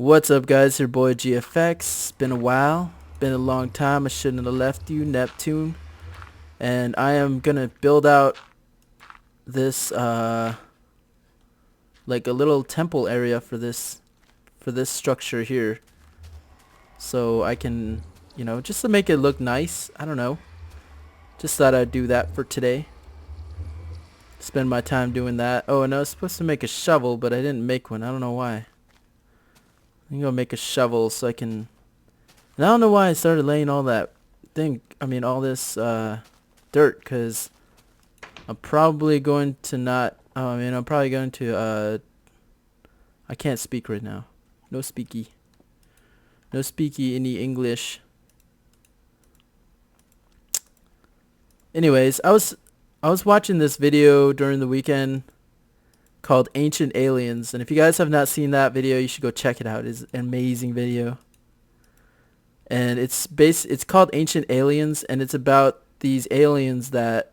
What's up, guys? Your boy GFX. It's been a while. Been a long time. I shouldn't have left you, Neptune. And I am gonna build out this like a little temple area for this structure here. So I can, just to make it look nice. I don't know. Just thought I'd do that for today. Spend my time doing that. Oh, and I was supposed to make a shovel, but I didn't make one. I don't know why. I'm gonna make a shovel so I can. And I don't know why I started laying all that all this dirt, because I'm probably going to not. I'm probably going to. I can't speak right now. No speaky. No speaky any English. Anyways, I was watching this video during the weekend called Ancient Aliens, and if you guys have not seen that video, you should go check it out. It's an amazing video. And it's called Ancient Aliens, and it's about these aliens that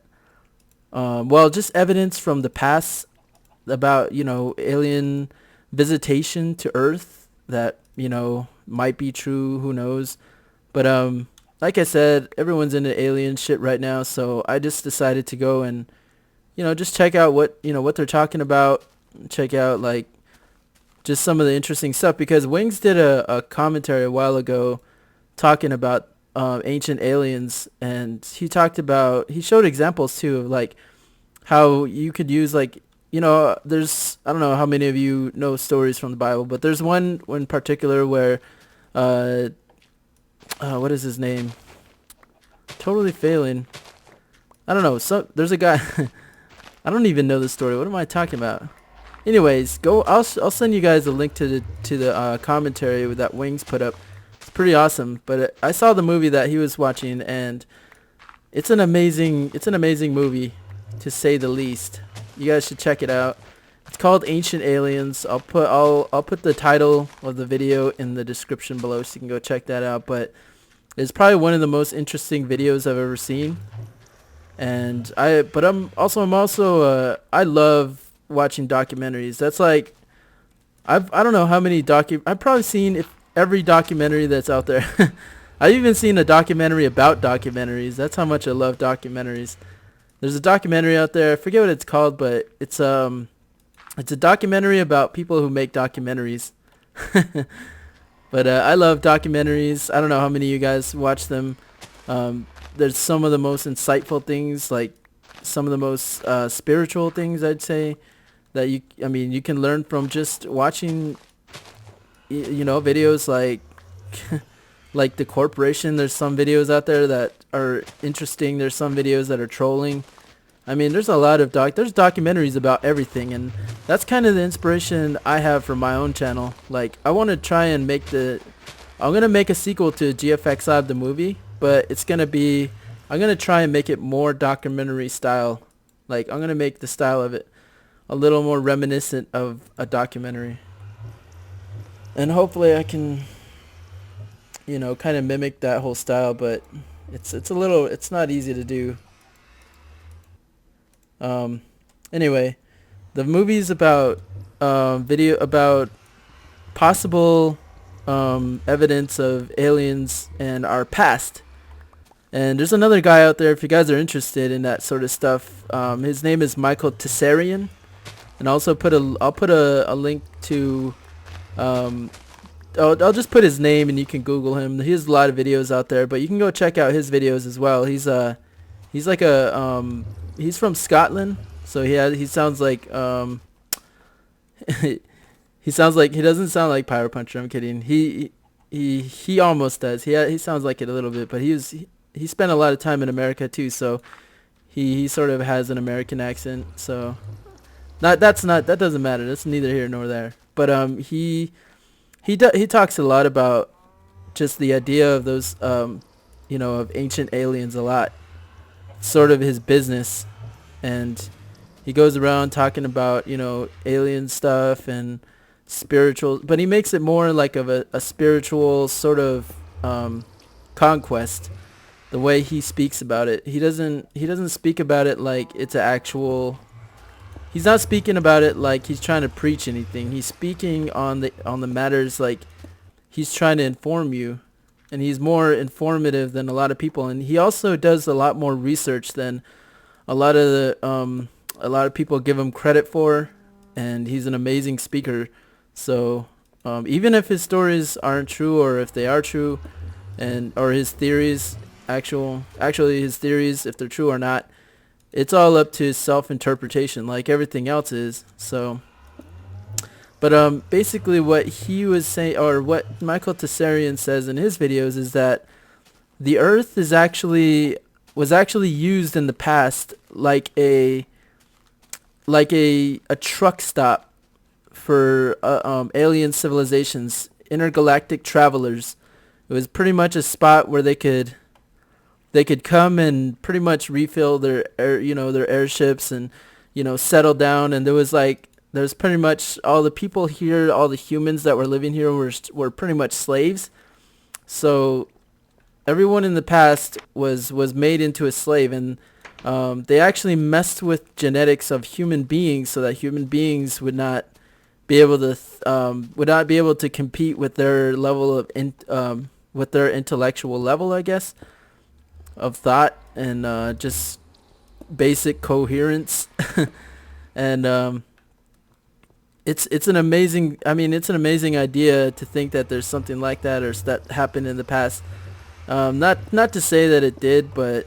just evidence from the past about, alien visitation to Earth that, might be true, who knows. But like I said, everyone's into alien shit right now, so I just decided to go and just check out what they're talking about. Check out like just some of the interesting stuff, because Wings did a commentary a while ago talking about ancient aliens, and he showed examples too of like how you could use there's, I don't know how many of you know stories from the Bible, but there's one in particular where what is his name? Totally failing. I don't know. So there's a guy. I don't even know the story. What am I talking about? Anyways, go. I'll send you guys a link to the commentary that Wings put up. It's pretty awesome. But I saw the movie that he was watching, and it's an amazing movie, to say the least. You guys should check it out. It's called Ancient Aliens. I'll put the title of the video in the description below, so you can go check that out. But it's probably one of the most interesting videos I've ever seen. And I love watching documentaries. That's like, I don't know how many I've probably seen every documentary that's out there. I've even seen a documentary about documentaries. That's how much I love documentaries. There's a documentary out there, I forget what it's called, but it's a documentary about people who make documentaries. But I love documentaries. I don't know how many of you guys watch them. There's some of the most insightful things, like some of the most spiritual things, I'd say, that you can learn from just watching, videos like like The Corporation. There's some videos out there that are interesting. There's some videos that are trolling. There's a lot of there's documentaries about everything, and that's kind of the inspiration I have for my own channel. Like, I want to try and I'm going to make a sequel to GFXLab the movie, but I'm going to try and make it more documentary style. Like, I'm going to make the style of it a little more reminiscent of a documentary. And hopefully I can, kind of mimic that whole style, but it's not easy to do. Anyway, the movie's about about possible evidence of aliens and our past. And there's another guy out there, if you guys are interested in that sort of stuff. His name is Michael Tessarian, and I'll put a link to I'll just put his name, and you can Google him. He has a lot of videos out there, but you can go check out his videos as well. He's from Scotland, so he sounds like he doesn't sound like Pyro Puncher. I'm kidding. He almost does. He sounds like it a little bit, but he spent a lot of time in America too, so he sort of has an American accent. So that doesn't matter. That's neither here nor there. But he talks a lot about just the idea of those of ancient aliens a lot. Sort of his business, and he goes around talking about alien stuff and spiritual, but he makes it more like of a spiritual sort of conquest. The way he speaks about it, he doesn't speak about it like it's an actual. He's not speaking about it like he's trying to preach anything. He's speaking on the matters like he's trying to inform you, and he's more informative than a lot of people, and he also does a lot more research than a lot of people give him credit for, and he's an amazing speaker. So even if his stories aren't true, or if they are true, and or his theories actually his theories, if they're true or not, it's all up to self-interpretation, like everything else is. So, but basically what he was saying, or what Michael Tessarian says in his videos, is that the Earth was actually used in the past like a truck stop for alien civilizations, intergalactic travelers. It was pretty much a spot where they could come and pretty much refill their their airships, and settle down. And there's pretty much all the people here, all the humans that were living here were pretty much slaves. So everyone in the past was made into a slave, and they actually messed with genetics of human beings so that human beings would not be able to compete with their level of with their intellectual level, I guess, of thought, and just basic coherence. And it's an amazing idea to think that there's something like that, or that happened in the past. Not to say that it did, but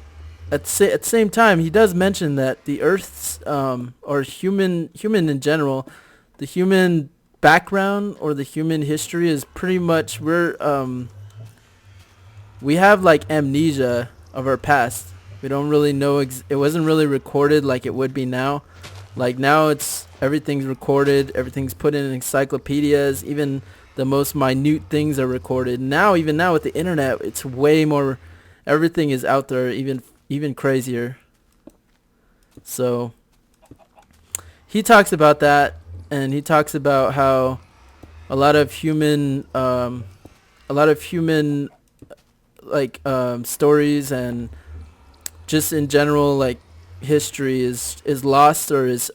at the same time, he does mention that the Earth's or human in general, the human background or the human history is pretty much we have like amnesia of our past. We don't really know. It wasn't really recorded like it would be now. Like now, everything's recorded. Everything's put in encyclopedias. Even the most minute things are recorded. Even now with the internet, it's way more. Everything is out there, even crazier. So he talks about that, and he talks about how a lot of human stories, and just in general, like history is lost, or is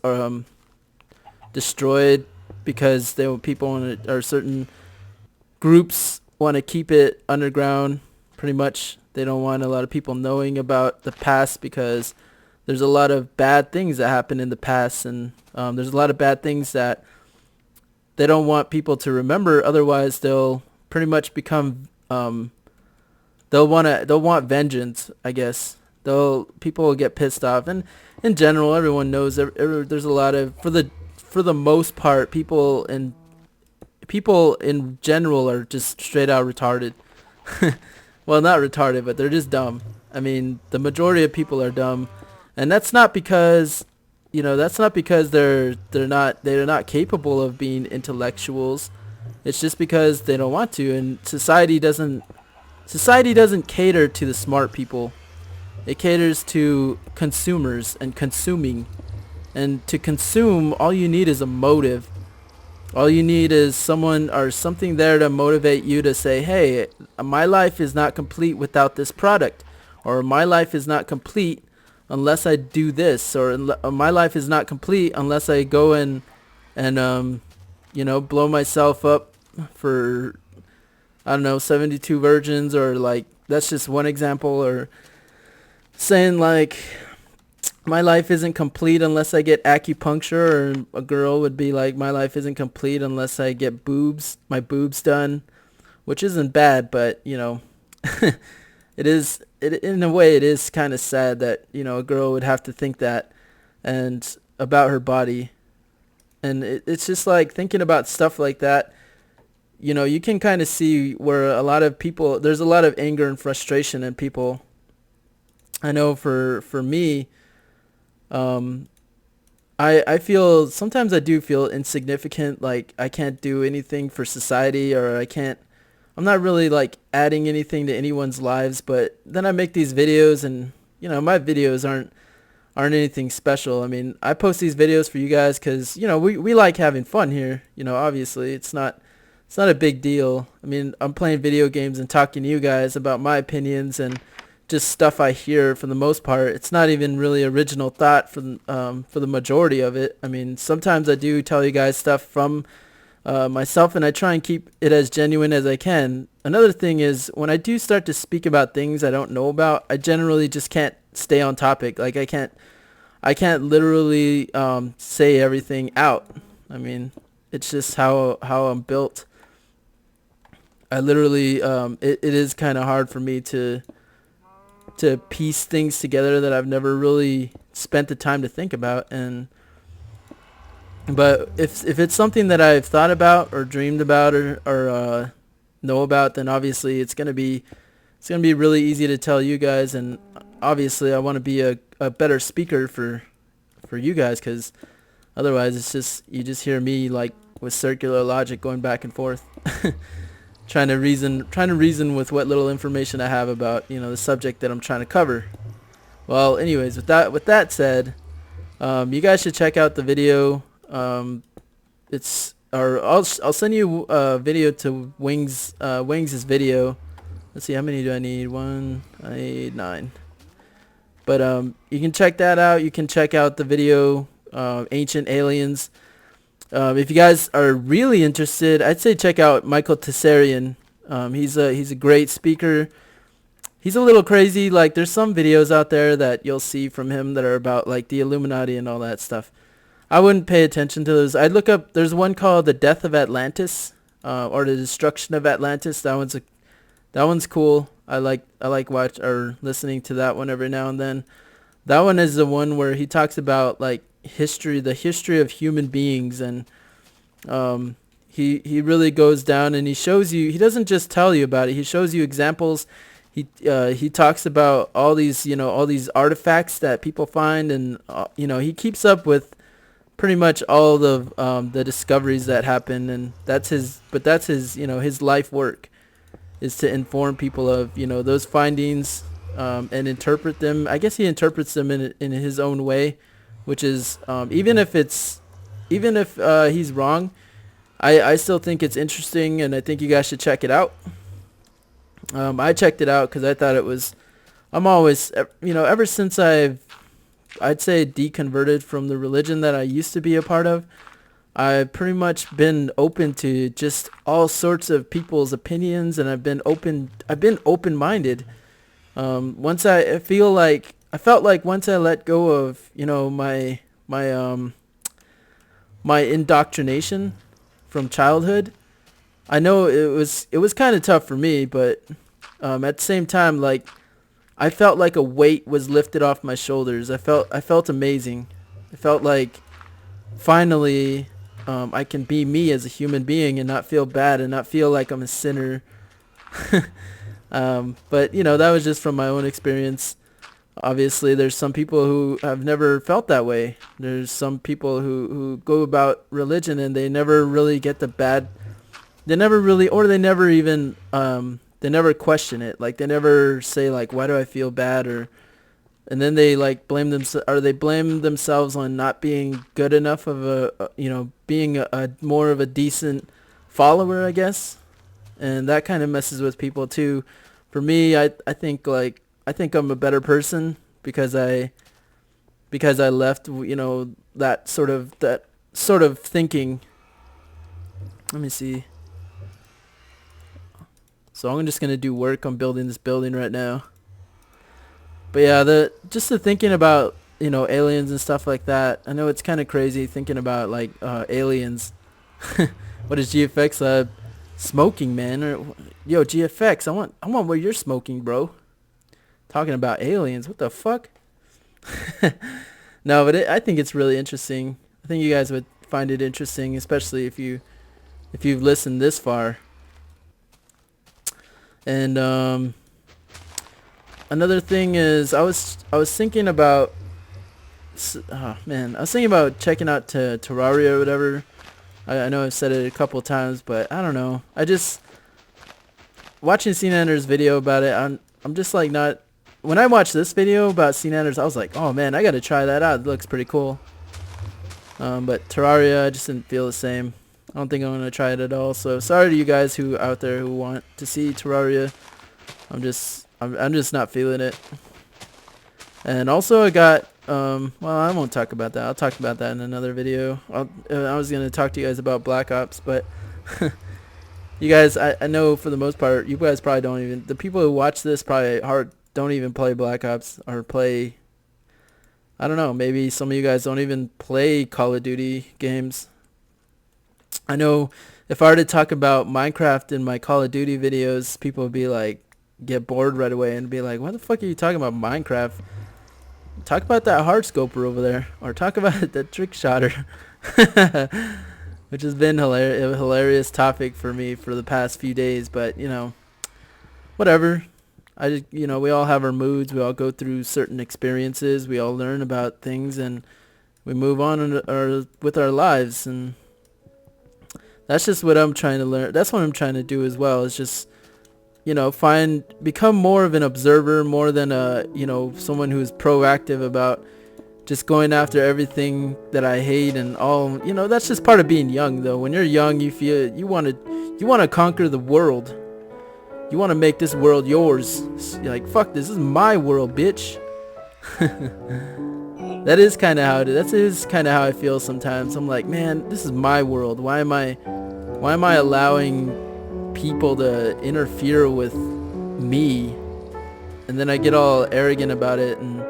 destroyed, because certain groups want to keep it underground. Pretty much, they don't want a lot of people knowing about the past, because there's a lot of bad things that happened in the past, and there's a lot of bad things that they don't want people to remember. Otherwise, they'll pretty much become they'll want vengeance, I guess. People will get pissed off, and in general, everyone knows there's a lot of, for the most part, people in general are just straight out retarded. Well, not retarded, but they're just dumb. I mean, the majority of people are dumb, and that's not because they're not capable of being intellectuals. It's just because they don't want to, and society doesn't cater to the smart people. It caters to consumers and consuming. And to consume, all you need is a motive. All you need is someone or something there to motivate you to say, hey, my life is not complete without this product. Or my life is not complete unless I do this. Or my life is not complete unless I go and blow myself up for, I don't know, 72 virgins. Or like, that's just one example. Or saying like, my life isn't complete unless I get acupuncture, or a girl would be like, my life isn't complete unless I get my boobs done, which isn't bad, but it is, in a way, it is kind of sad that, a girl would have to think that, and about her body. And it's just like thinking about stuff like that, you can kind of see where there's a lot of anger and frustration in people. I know for me, I feel, sometimes I do feel insignificant, like I can't do anything for society, or I'm not really like adding anything to anyone's lives. But then I make these videos, and my videos aren't anything special. I mean, I post these videos for you guys because we like having fun here. Obviously it's not a big deal. I mean, I'm playing video games and talking to you guys about my opinions and just stuff I hear. For the most part, it's not even really original thought for the majority of it. I mean, sometimes I do tell you guys stuff from myself, and I try and keep it as genuine as I can. Another thing is when I do start to speak about things I don't know about, I generally just can't stay on topic. Like I can't literally say everything out. I mean, it's just how I'm built. I literally it is kind of hard for me to piece things together that I've never really spent the time to think about. And but if it's something that I've thought about or dreamed about or know about, then obviously it's gonna be really easy to tell you guys. And obviously I want to be a better speaker for you guys, because otherwise it's just you just hear me like with circular logic going back and forth. trying to reason with what little information I have about, you know, the subject that I'm trying to cover. Well, anyways, with that said, you guys should check out the video. I'll send you a video to Wings' video. Let's see, how many do I need? I need 9. But you can check that out. You can check out the video, Ancient Aliens. If you guys are really interested, I'd say check out Michael Tessarian. He's a great speaker. He's a little crazy. Like, there's some videos out there that you'll see from him that are about like the Illuminati and all that stuff. I wouldn't pay attention to those. I'd look up. There's one called The Death of Atlantis, or The Destruction of Atlantis. That one's cool. I like listening to that one every now and then. That one is the one where he talks about like the history of human beings, and he really goes down and he shows you. He doesn't just tell you about it. He shows you examples. He talks about all these artifacts that people find, and he keeps up with pretty much all the discoveries that happen, and that's his his life work is to inform people of those findings, and interpret them. I guess he interprets them in his own way, which is even if he's wrong, I still think it's interesting, and I think you guys should check it out. I checked it out because I thought it was. I'm always ever since I'd say deconverted from the religion that I used to be a part of, I've pretty much been open to just all sorts of people's opinions, and I've been open-minded. Once I felt like once I let go of my indoctrination from childhood, I know it was kind of tough for me, but at the same time, like, I felt like a weight was lifted off my shoulders. I felt amazing. I felt like finally I can be me as a human being and not feel bad and not feel like I'm a sinner. But that was just from my own experience. Obviously, there's some people who have never felt that way. There's some people who go about religion and they never really get the bad. They never really, or they never even they never question it. Like, they never say like, why do I feel bad? And then they like blame themselves on not being good enough of being a more of a decent follower, I guess. And that kind of messes with people too. For me, I think I'm a better person because I left that sort of thinking. Let me see. So I'm just gonna do work on building this building right now. But yeah, the thinking about aliens and stuff like that. I know it's kind of crazy thinking about like aliens. What is GFXLab smoking, man? Yo, GFX, I want what you're smoking, bro. Talking about aliens, what the fuck? No, but I think it's really interesting. I think you guys would find it interesting, especially if you've listened this far. And another thing is I was thinking about I was thinking about checking out Terraria or whatever. I know I've said it a couple of times, but I don't know. I just watching Seenander's video about it. I'm just like not. When I watched this video about Seenander's, I was like, oh man, I gotta try that out. It looks pretty cool. But Terraria, I just didn't feel the same. I don't think I'm gonna try it at all. So sorry to you guys who out there who want to see Terraria. I'm just not feeling it. And also I got Well, I won't talk about that. I'll talk about that in another video. I was gonna talk to you guys about Black Ops, but you guys, I know for the most part, you guys probably don't even, the people who watch this probably don't even play Black Ops or play, I don't know, maybe some of you guys don't even play Call of Duty games. I know if I were to talk about Minecraft in my Call of Duty videos, people would be like, get bored right away and be like, what the fuck are you talking about Minecraft? Talk about that hard scoper over there, or talk about the trick shotter. Which has been a hilarious topic for me for the past few days, but you know, whatever. I just, you know, we all have our moods, we all go through certain experiences, we all learn about things, and we move on with our lives, and that's just what I'm trying to learn. That's what I'm trying to do as well, is just, you know, become more of an observer more than you know, someone who's proactive about just going after everything that I hate and all. You know, that's just part of being young, though. When you're young, you feel you want to conquer the world. You want to make this world yours. You're like, fuck, this is my world, bitch. That is kind of how it is. That is kind of how I feel sometimes. I'm like, man, this is my world. Why am I allowing people to interfere with me? And then I get all arrogant about it, and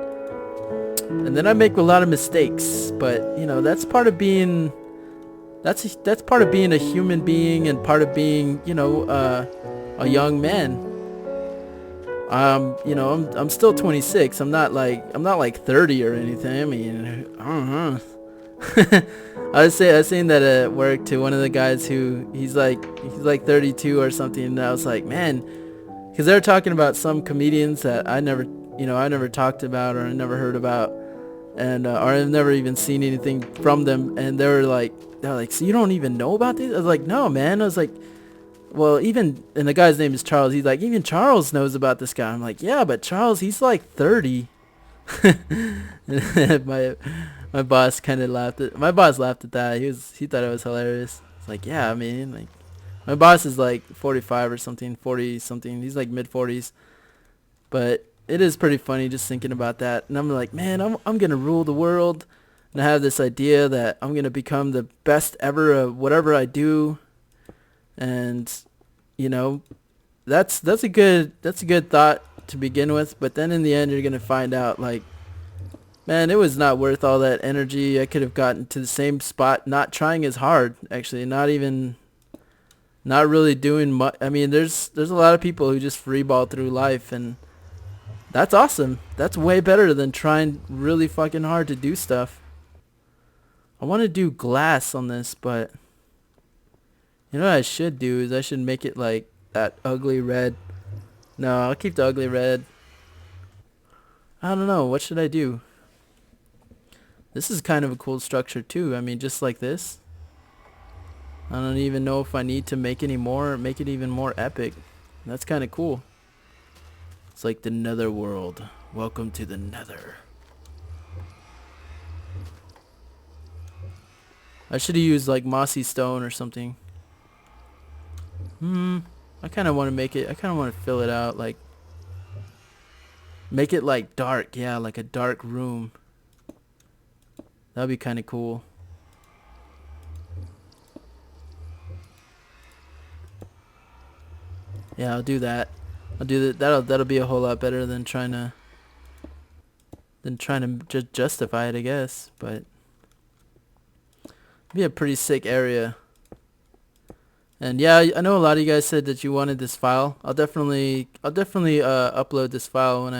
then I make a lot of mistakes. But you know, that's part of being part of being a human being, and part of being, you know, a young man. You know, I'm still 26. I'm not like 30 or anything. I mean, I don't know. I was saying that at work to one of the guys who he's like 32 or something, and I was like, man, because they were talking about some comedians that I never talked about, or I never heard about, and or I've never even seen anything from them, and they're like, so you don't even know about this? I was like, no, man. I was like, well, and the guy's name is Charles. He's like, even Charles knows about this guy. I'm like, yeah, but Charles, he's like 30. My boss kind of laughed at that. He thought it was hilarious. It's like, yeah, I mean, like, my boss is like 45 or something, 40 something. He's like mid 40s. But it is pretty funny just thinking about that. And I'm like, man, I'm gonna rule the world, and I have this idea that I'm gonna become the best ever of whatever I do. And you know, that's a good thought to begin with, but then in the end you're gonna find out, like, man, it was not worth all that energy. I could have gotten to the same spot not trying as hard, actually, not really doing much. I mean, there's a lot of people who just freeball through life, and that's awesome. That's way better than trying really fucking hard to do stuff. I want to do glass on this, but you know what I should do is I should make it like that ugly red. No, I'll keep the ugly red. I don't know. What should I do? This is kind of a cool structure too. I mean, just like this. I don't even know if I need to make it even more epic. That's kind of cool. It's like the nether world. Welcome to the nether. I should have used like mossy stone or something. I kind of want to make it, I kind of want to fill it out, like, make it like dark, yeah, like a dark room. That'd be kind of cool. Yeah, I'll do that. I'll do that. That'll be a whole lot better than trying to just justify it, I guess. But be a pretty sick area. And yeah, I know a lot of you guys said that you wanted this file. I'll definitely upload this file when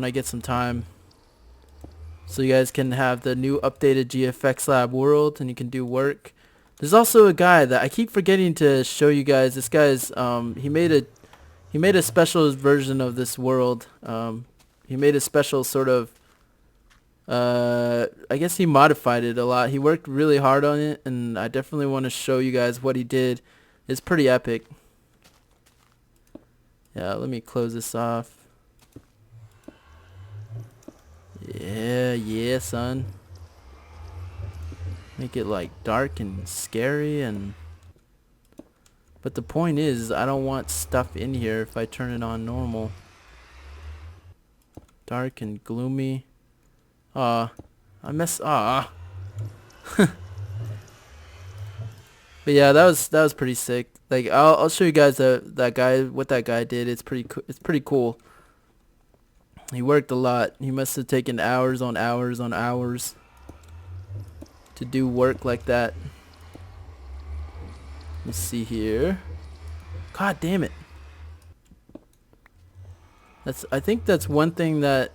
I get some time, so you guys can have the new updated GFXLab world and you can do work. There's also a guy that I keep forgetting to show you guys. This guy's he made a special version of this world. He made a special sort of I guess he modified it a lot. He worked really hard on it, and I definitely want to show you guys what he did. It's pretty epic. Yeah, let me close this off. Yeah, son. Make it like dark and scary, and but the point is I don't want stuff in here if I turn it on normal. dark and gloomy. I mess. But yeah, that was pretty sick. Like I'll show you guys that guy, what that guy did. It's pretty cool. He worked a lot. He must have taken hours on hours on hours to do work like that. Let's see here. God damn it. I think that's one thing that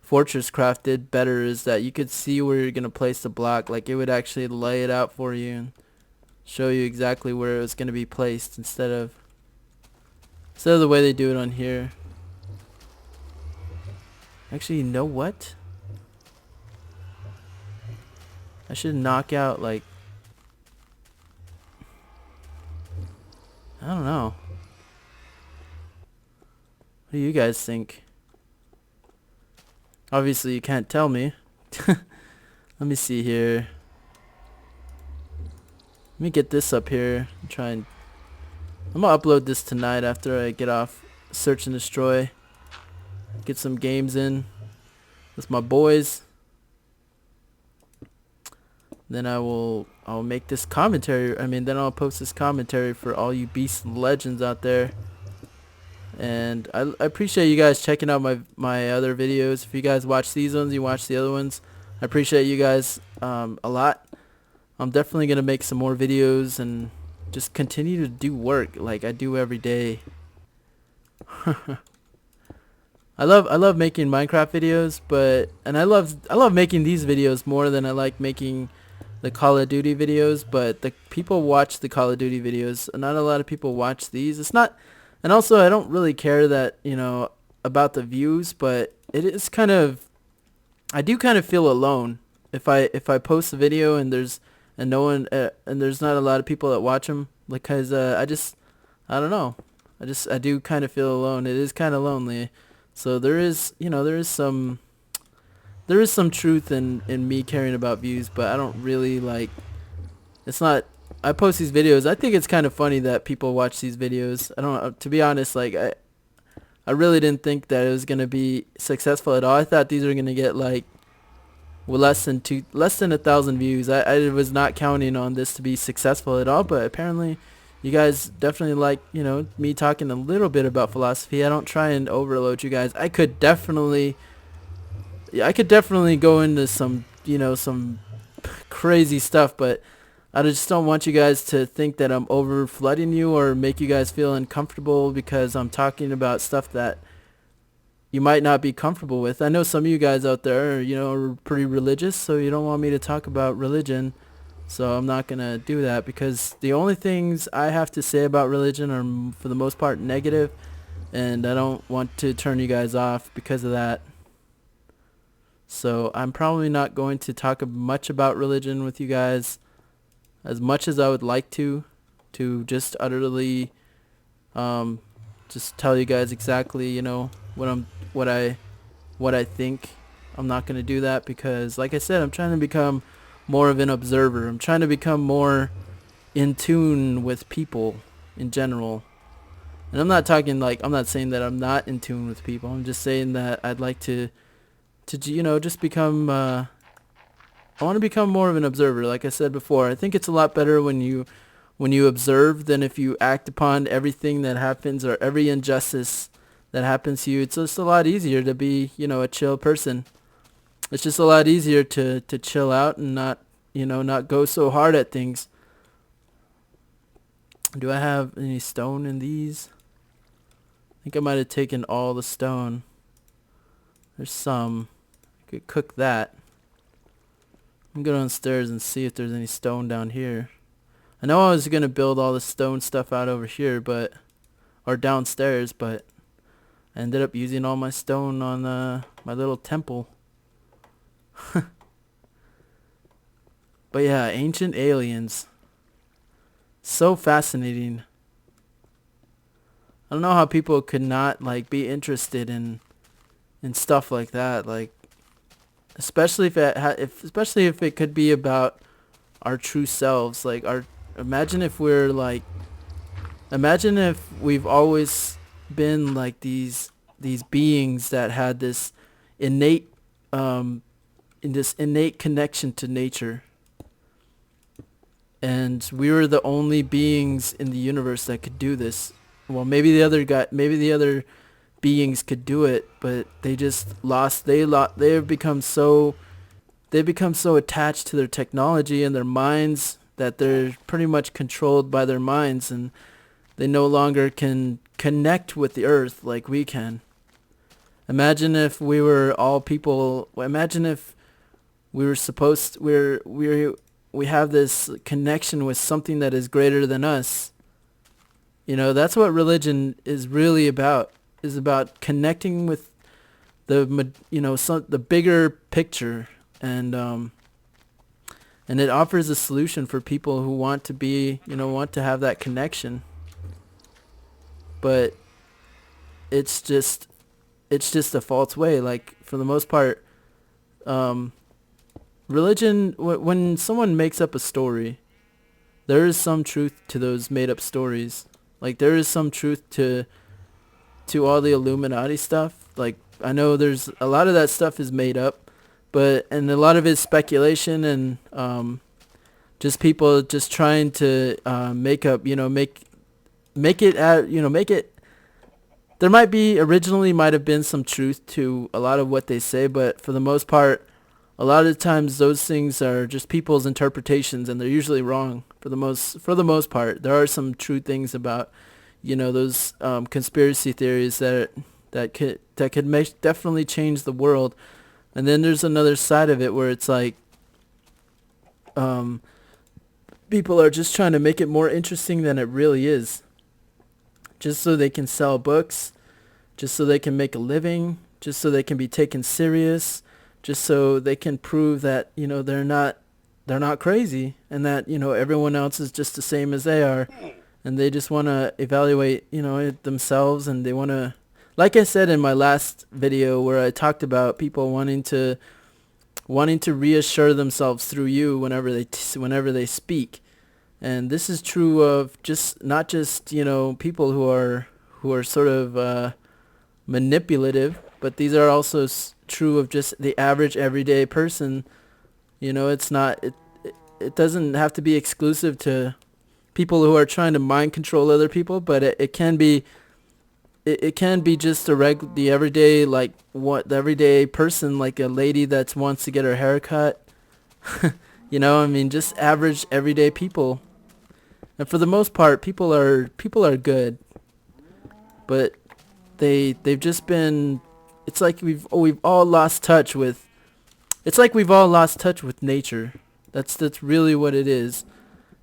Fortress Craft did better, is that you could see where you're gonna place the block. Like it would actually lay it out for you and show you exactly where it was gonna be placed instead of the way they do it on here. Actually, you know what? I should knock out, like, I don't know. What do you guys think? Obviously, you can't tell me. Let me see here. Let me get this up here and try and... I'm gonna upload this tonight after I get off Search and Destroy. Get some games in with my boys. Then I'll make this commentary. Then I'll post this commentary for all you beasts and legends out there. And I appreciate you guys checking out my other videos. If you guys watch these ones, you watch the other ones. I appreciate you guys a lot. I'm definitely gonna make some more videos and just continue to do work like I do every day. I love making Minecraft videos, and I love making these videos more than I like making the Call of Duty videos. But the people watch the Call of Duty videos. Not a lot of people watch these. It's not, and also I don't really care that, you know, about the views, but it is kind of, I do kind of feel alone if I post a video and there's no one and there's not a lot of people that watch them, because I don't know, I do kind of feel alone. It is kind of lonely. So there is, you know, there is some truth in me caring about views, but I don't really like, it's not, I post these videos. I think it's kind of funny that people watch these videos. I don't, to be honest, like I really didn't think that it was going to be successful at all. I thought these were going to get like less than 1,000 views. I was not counting on this to be successful at all, but apparently you guys definitely like, you know, me talking a little bit about philosophy. I don't try and overload you guys. I could definitely go into some, you know, some crazy stuff, but I just don't want you guys to think that I'm over flooding you or make you guys feel uncomfortable because I'm talking about stuff that you might not be comfortable with. I know some of you guys out there, you know, are pretty religious, so you don't want me to talk about religion. So I'm not going to do that, because the only things I have to say about religion are for the most part negative, and I don't want to turn you guys off because of that. So I'm probably not going to talk much about religion with you guys, as much as I would like to just utterly just tell you guys exactly, you know, what I think. I'm not going to do that because, like I said, I'm trying to become more of an observer. I'm trying to become more in tune with people in general. And I'm not talking like, I'm not saying that I'm not in tune with people. I'm just saying that I'd like to you know, just become I want to become more of an observer. Like I said before, I think it's a lot better when you observe than if you act upon everything that happens or every injustice that happens to you. It's just a lot easier to be, you know, a chill person. It's just a lot easier to chill out and not, you know, not go so hard at things. Do I have any stone in these? I think I might have taken all the stone. There's some. I could cook that. I'm going to go downstairs and see if there's any stone down here. I know I was going to build all the stone stuff out over here, or downstairs, but I ended up using all my stone on my little temple. But yeah, ancient aliens. So fascinating. I don't know how people could not like be interested in stuff like that, like especially if it could be about our true selves. Like imagine if we've always been like these these beings that had this innate connection to nature, and we were the only beings in the universe that could do this. Well, maybe the other beings could do it, but they just lost. They've become so attached to their technology and their minds that they're pretty much controlled by their minds, and they no longer can connect with the earth like we can. Imagine if we were all people. Imagine if we were supposed we have this connection with something that is greater than us. That's what religion is really about. Is about connecting with the bigger picture, and it offers a solution for people who want to have that connection. But it's just a false way. Like, for the most part, religion, when someone makes up a story, there is some truth to those made up stories. Like, there is some truth to all the Illuminati stuff. Like, I know there's a lot of that stuff is made up, and a lot of it's speculation, and just people just trying to make it. There might have been some truth to a lot of what they say, but for the most part, a lot of the times those things are just people's interpretations, and they're usually wrong. For the most part, there are some true things about those conspiracy theories that could definitely change the world. And then there's another side of it where it's like people are just trying to make it more interesting than it really is, just so they can sell books, just so they can make a living, just so they can be taken serious, just so they can prove that they're not crazy, and that everyone else is just the same as they are. And they just want to evaluate, it themselves, and they want to, like I said in my last video where I talked about people wanting to reassure themselves through you whenever they speak. And this is true of not just people who are sort of manipulative, but these are also true of just the average everyday person. It's not it doesn't have to be exclusive to people who are trying to mind control other people, but it can be just the everyday, like the everyday person, like a lady that wants to get her hair cut. Just average everyday people. And for the most part, people are good, but they've just been. It's like we've all lost touch with. It's like we've all lost touch with nature. That's really what it is.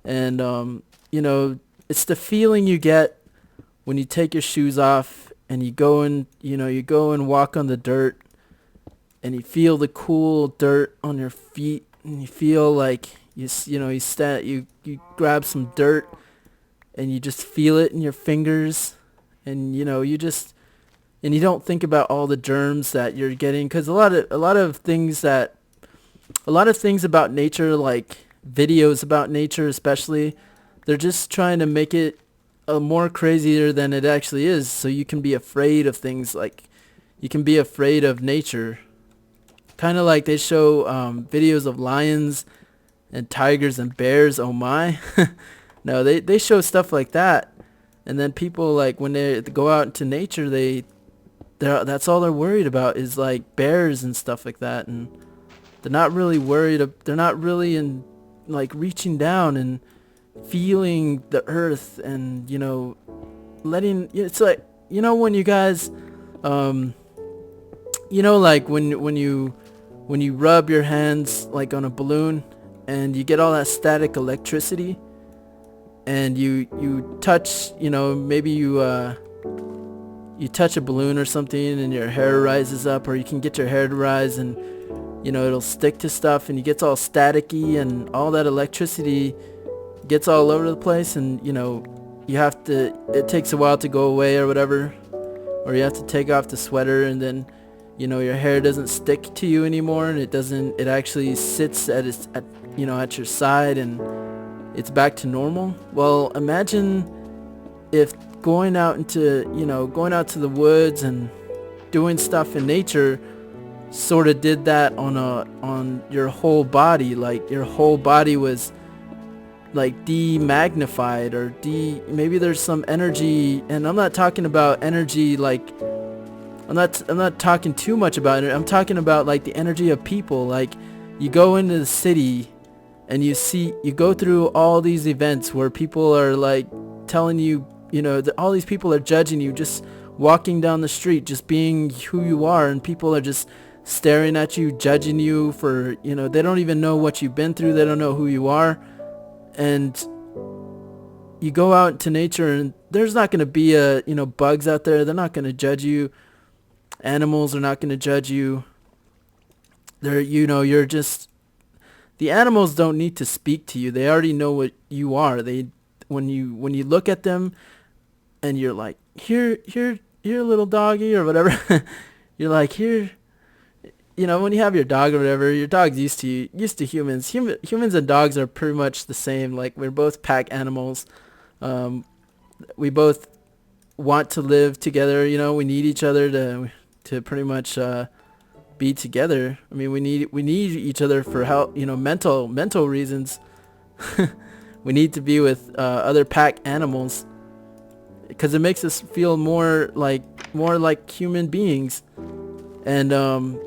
And it's the feeling you get when you take your shoes off and you go and walk on the dirt, and you feel the cool dirt on your feet, and you feel like you grab some dirt and you just feel it in your fingers, and you don't think about all the germs that you're getting, because a lot of things about nature, like videos about nature especially, they're just trying to make it more crazier than it actually is, so you can be afraid of things. Like, you can be afraid of nature, kind of like they show videos of lions and tigers and bears. Oh my. No, they show stuff like that, and then people, like, when they go out into nature, that's all they're worried about is like bears and stuff like that, and they're not really in like reaching down and feeling the earth, and letting, it's like, when you guys like when you rub your hands like on a balloon, and you get all that static electricity, and you touch, maybe you touch a balloon or something, and your hair rises up, or you can get your hair to rise, and it'll stick to stuff, and it gets all staticky, and all that electricity gets all over the place, and it takes a while to go away or whatever, or you have to take off the sweater, and then your hair doesn't stick to you anymore, and it actually sits at your side, and it's back to normal. Well, imagine if going out to the woods and doing stuff in nature sort of did that on your whole body. Like your whole body was like demagnified, or maybe there's some energy, and I'm not talking about energy like I'm not talking too much about it. I'm talking about like the energy of people. Like you go into the city and you go through all these events where people are like telling you, all these people are judging you just walking down the street, just being who you are, and people are just staring at you, judging you for, they don't even know what you've been through. They don't know who you are. And you go out into nature and there's not going to be bugs out there. They're not going to judge you. Animals are not going to judge you. You're just, the animals don't need to speak to you. They already know what you are. When you look at them and you're like, here, little doggy or whatever, you're like, here, when you have your dog or whatever, your dog's used to humans. Humans and dogs are pretty much the same. Like we're both pack animals. We both want to live together. We need each other to pretty much be together. I mean, we need each other for help. Mental reasons. We need to be with other pack animals because it makes us feel more like human beings. And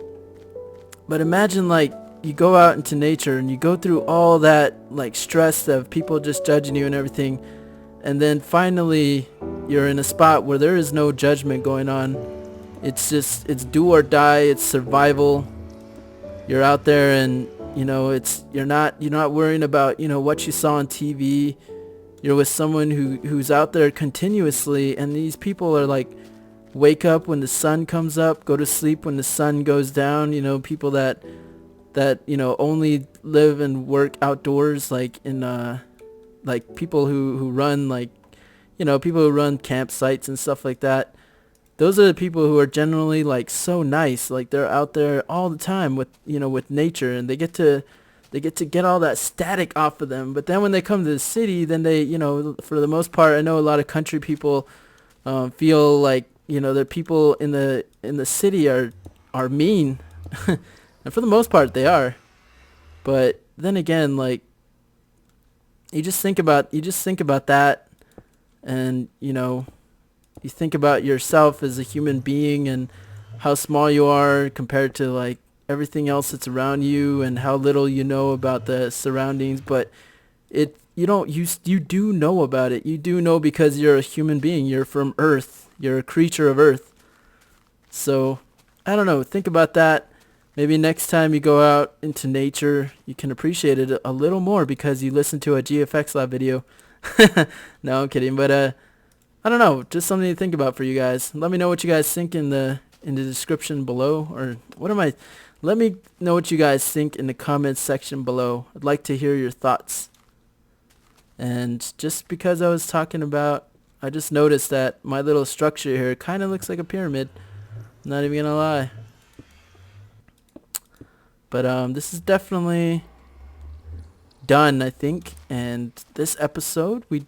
but imagine like you go out into nature and you go through all that like stress of people just judging you and everything, and then finally you're in a spot where there is no judgment going on. It's do or die. It's survival. You're out there and you're not worrying about what you saw on TV. You're with someone who's out there continuously, and these people are like wake up when the sun comes up, go to sleep when the sun goes down. People that only live and work outdoors, like in like people who run people who run campsites and stuff like that. Those are the people who are generally like so nice. Like they're out there all the time with nature, and they get to get all that static off of them. But then when they come to the city, then they, for the most part, I know a lot of country people feel like, the people in the city are mean. And for the most part they are. But then again, like you just think about that, and you think about yourself as a human being and how small you are compared to like everything else that's around you, and how little you know about the surroundings. But you do know about it. You do know because you're a human being. You're from Earth. You're a creature of Earth. So I don't know. Think about that. Maybe next time you go out into nature, you can appreciate it a little more because you listened to a GFXLab video. No, I'm kidding. But I don't know. Just something to think about for you guys. Let me know what you guys think in the description below, or let me know what you guys think in the comments section below. I'd like to hear your thoughts. And just because I just noticed that my little structure here kind of looks like a pyramid. I'm not even gonna lie. But this is definitely done, I think. And this episode we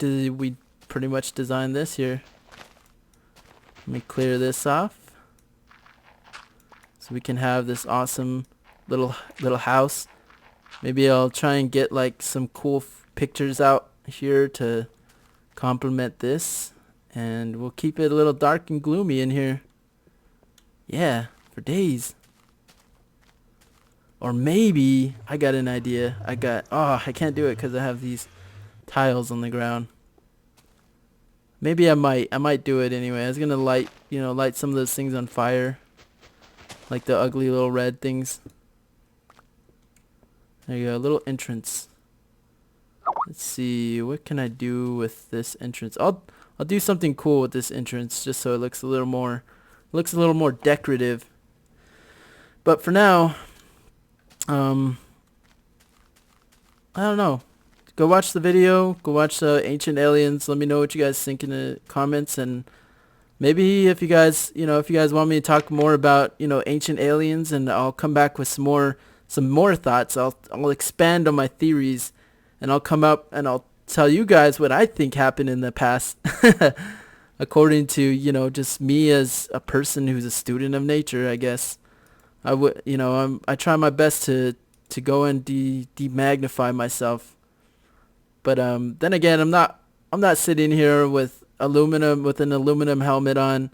pretty much designed this here. Let me clear this off so we can have this awesome little house. Maybe I'll try and get like some cool pictures out here to complement this, and we'll keep it a little dark and gloomy in here. Yeah, for days. Or maybe I got an idea. I can't do it because I have these tiles on the ground. Maybe I might do it anyway. I was gonna light some of those things on fire, like the ugly little red things. There you go, a little entrance. Let's see, what can I do with this entrance? I'll do something cool with this entrance just so it looks a little more decorative. But for now, I don't know. Go watch the video. Go watch Ancient Aliens. Let me know what you guys think in the comments, and maybe if you guys want me to talk more about Ancient Aliens, and I'll come back with some more thoughts. I'll expand on my theories, and I'll come up and I'll tell you guys what I think happened in the past. according to, just me as a person who's a student of nature, I guess. I try my best to go and demagnify myself. But then again, I'm not sitting here with an aluminum helmet on.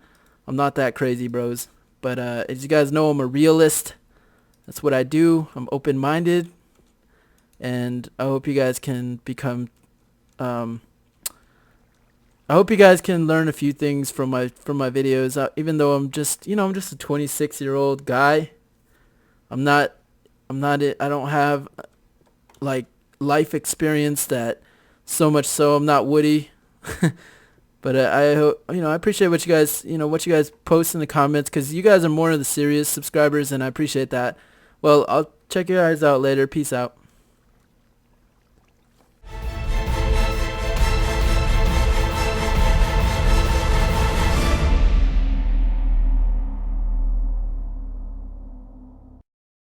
I'm not that crazy, bros. But as you guys know, I'm a realist. That's what I do. I'm open-minded, and I hope you guys can become. I hope you guys can learn a few things from my videos. Even though I'm just a 26-year-old guy. I'm not. I don't have like life experience that so much so I'm not Woody. But I hope, I appreciate what you guys post in the comments, because you guys are more of the serious subscribers, and I appreciate that. Well, I'll check you guys out later. Peace out.